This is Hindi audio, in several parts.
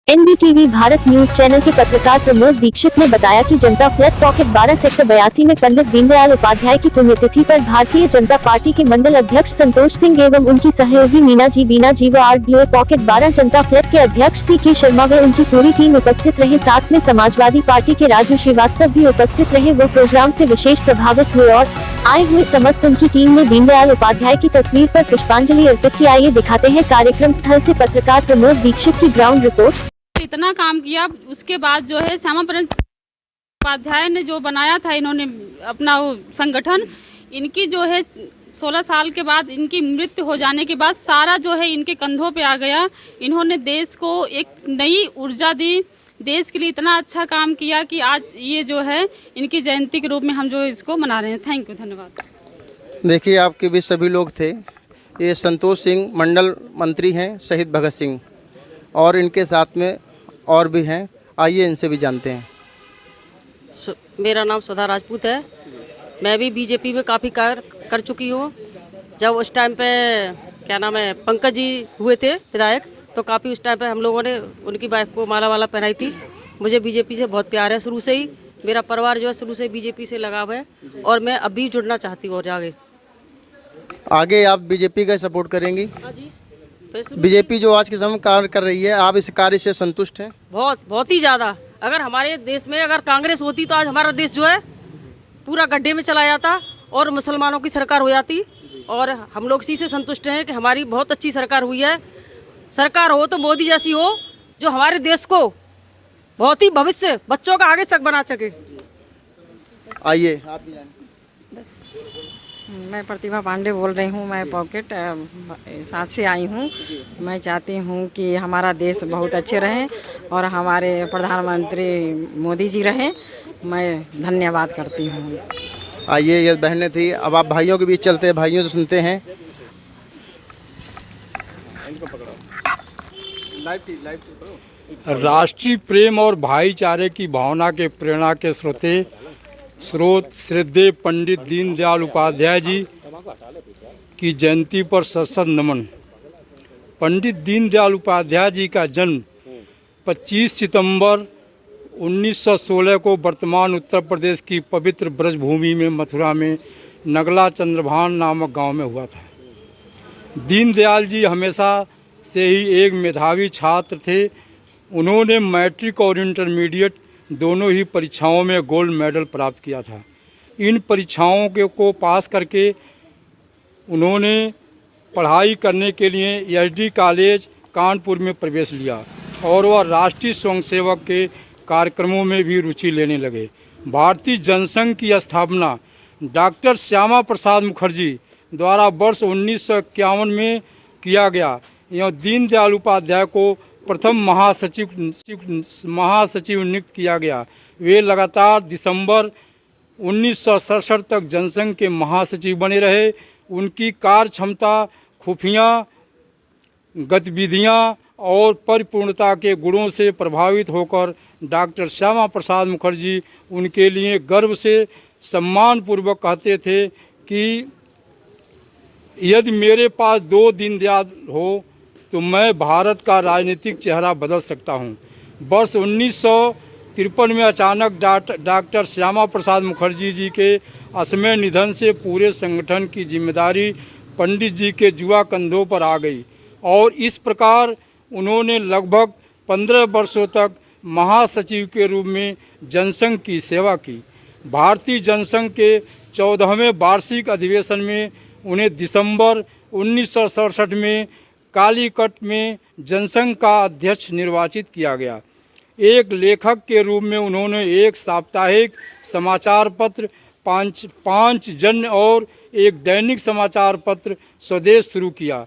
एनडीटीवी भारत न्यूज चैनल के पत्रकार प्रमोद दीक्षित ने बताया कि जनता फ्लैट पॉकेट 12 सेक्टर 82 में पंडित दीनदयाल उपाध्याय की पुण्यतिथि पर भारतीय जनता पार्टी के मंडल अध्यक्ष संतोष सिंह एवं उनकी सहयोगी मीना जी व are blue pocket 12 Janata flat के अध्यक्ष CK शर्मा व उनकी पूरी टीम उपस्थित रहे। साथ में समाजवादी पार्टी के राजू श्रीवास्तव भी उपस्थित रहे। वो प्रोग्राम से विशेष प्रभावित हुए और आए हुए समस्त उनकी टीम ने दीनदयाल उपाध्याय की तस्वीर पर पुष्पांजलि अर्पित की। आइए दिखाते हैं कार्यक्रम स्थल से पत्रकार प्रमोद दीक्षित की ग्राउंड रिपोर्ट। इतना काम किया, उसके बाद जो है श्यामा प्रसाद उपाध्याय ने जो बनाया था इन्होंने अपना वो संगठन, इनकी जो है 16 साल के बाद इनकी मृत्यु हो जाने के बाद सारा जो है इनके कंधों पे आ गया। इन्होंने देश को एक नई ऊर्जा दी, देश के लिए इतना अच्छा काम किया कि आज ये जो है इनकी जयंती के रूप में हम जो इसको मना रहे हैं। थैंक यू, धन्यवाद। देखिए, आपके बीच सभी लोग थे। ये संतोष सिंह मंडल मंत्री हैं, शहीद भगत सिंह, और इनके साथ में और भी हैं। आइए इनसे भी जानते हैं। मेरा नाम सुधा राजपूत है। मैं भी बीजेपी में काफ़ी कार्य कर चुकी हूँ। जब उस टाइम पे क्या नाम है पंकज जी हुए थे विधायक, तो काफ़ी उस टाइम पे हम लोगों ने उनकी वाइफ को माला वाला पहनाई थी। मुझे बीजेपी से बहुत प्यार है शुरू से ही। मेरा परिवार जो है शुरू से बीजेपी से लगाव है और मैं अभी जुड़ना चाहती हूँ। और आगे आप बीजेपी का सपोर्ट करेंगी? हाँ जी। बीजेपी जो आज के समय कार्य कर रही है, आप इस कार्य से संतुष्ट हैं? बहुत ही ज़्यादा। अगर हमारे देश में अगर कांग्रेस होती तो आज हमारा देश जो है पूरा गड्ढे में चला जाता और मुसलमानों की सरकार हो जाती। और हम लोग इसी से संतुष्ट हैं कि हमारी बहुत अच्छी सरकार हुई है। सरकार हो तो मोदी जैसी हो, जो हमारे देश को बहुत ही भविष्य बच्चों का आगे तक बना सके। आइए आप भी जानिए। बस मैं प्रतिभा पांडे बोल रही हूँ। मैं पॉकेट 7 से आई हूँ। मैं चाहती हूँ कि हमारा देश बहुत अच्छे रहे और हमारे प्रधानमंत्री मोदी जी रहे। मैं धन्यवाद करती हूँ। आइए, ये बहनें थी। अब आप भाइयों के बीच चलते हैं, भाइयों से सुनते हैं। राष्ट्रीय प्रेम और भाईचारे की भावना के प्रेरणा के स्रोत श्रद्धेय पंडित दीनदयाल उपाध्याय जी की जयंती पर सशद नमन। पंडित दीनदयाल उपाध्याय जी का जन्म 25 सितंबर 1916 को वर्तमान उत्तर प्रदेश की पवित्र ब्रजभूमि में मथुरा में नगला चंद्रभान नामक गांव में हुआ था। दीनदयाल जी हमेशा से ही एक मेधावी छात्र थे। उन्होंने मैट्रिक और इंटरमीडिएट दोनों ही परीक्षाओं में गोल्ड मेडल प्राप्त किया था। इन परीक्षाओं को पास करके उन्होंने पढ़ाई करने के लिए SD कॉलेज कानपुर में प्रवेश लिया और वह राष्ट्रीय स्वयंसेवक के कार्यक्रमों में भी रुचि लेने लगे। भारतीय जनसंघ की स्थापना डॉक्टर श्यामा प्रसाद मुखर्जी द्वारा वर्ष 1951 में किया गया। यह दीनदयाल उपाध्याय को प्रथम महासचिव नियुक्त किया गया। वे लगातार दिसंबर 1967 तक जनसंघ के महासचिव बने रहे। उनकी कार्य क्षमता, खुफिया गतिविधियां और परिपूर्णता के गुणों से प्रभावित होकर डॉक्टर श्यामा प्रसाद मुखर्जी उनके लिए गर्व से सम्मानपूर्वक कहते थे कि यदि मेरे पास 2 दीनदयाल हो तो मैं भारत का राजनीतिक चेहरा बदल सकता हूं। वर्ष 1953 में अचानक डॉक्टर श्यामा प्रसाद मुखर्जी जी के असमय निधन से पूरे संगठन की जिम्मेदारी पंडित जी के जुआ कंधों पर आ गई और इस प्रकार उन्होंने लगभग 15 वर्षों तक महासचिव के रूप में जनसंघ की सेवा की। भारतीय जनसंघ के 14वें वार्षिक अधिवेशन में उन्हें दिसंबर 1967 में कालीकट में जनसंघ का अध्यक्ष निर्वाचित किया गया। एक लेखक के रूप में उन्होंने एक साप्ताहिक समाचार पत्र पांच जन और एक दैनिक समाचार पत्र स्वदेश शुरू किया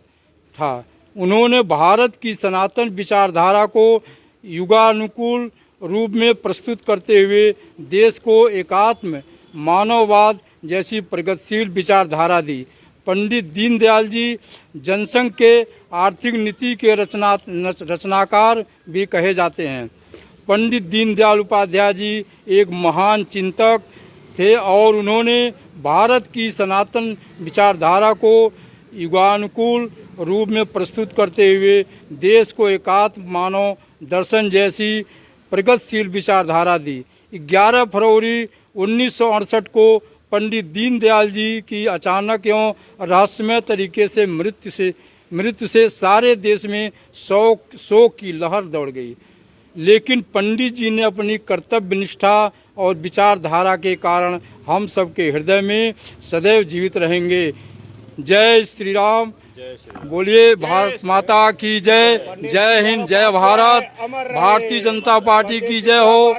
था। उन्होंने भारत की सनातन विचारधारा को युगानुकूल रूप में प्रस्तुत करते हुए देश को एकात्म मानववाद जैसी प्रगतिशील विचारधारा दी। पंडित दीनदयाल जी जनसंघ के आर्थिक नीति के रचनाकार भी कहे जाते हैं। पंडित दीनदयाल उपाध्याय जी एक महान चिंतक थे और उन्होंने भारत की सनातन विचारधारा को युगानुकूल रूप में प्रस्तुत करते हुए देश को एकात्म दर्शन जैसी प्रगतिशील विचारधारा दी। 11 फरवरी 1968 को पंडित दीनदयाल जी की अचानक एवं रहस्यमय तरीके से मृत्यु से सारे देश में शोक की लहर दौड़ गई। लेकिन पंडित जी ने अपनी कर्तव्य निष्ठा और विचारधारा के कारण हम सबके हृदय में सदैव जीवित रहेंगे। जय श्री राम, बोलिए भारत माता की जय। जय हिंद, जय भारत, भारतीय जनता पार्टी की जय हो।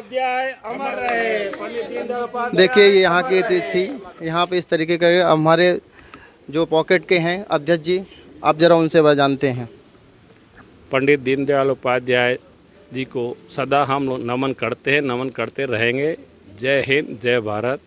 देखिए ये यहाँ की थी, यहाँ पे इस तरीके का हमारे जो पॉकेट के हैं अध्यक्ष जी, आप जरा उनसे जानते हैं। पंडित दीनदयाल उपाध्याय जी को सदा हम लोग नमन करते हैं, नमन करते रहेंगे। जय हिंद, जय भारत।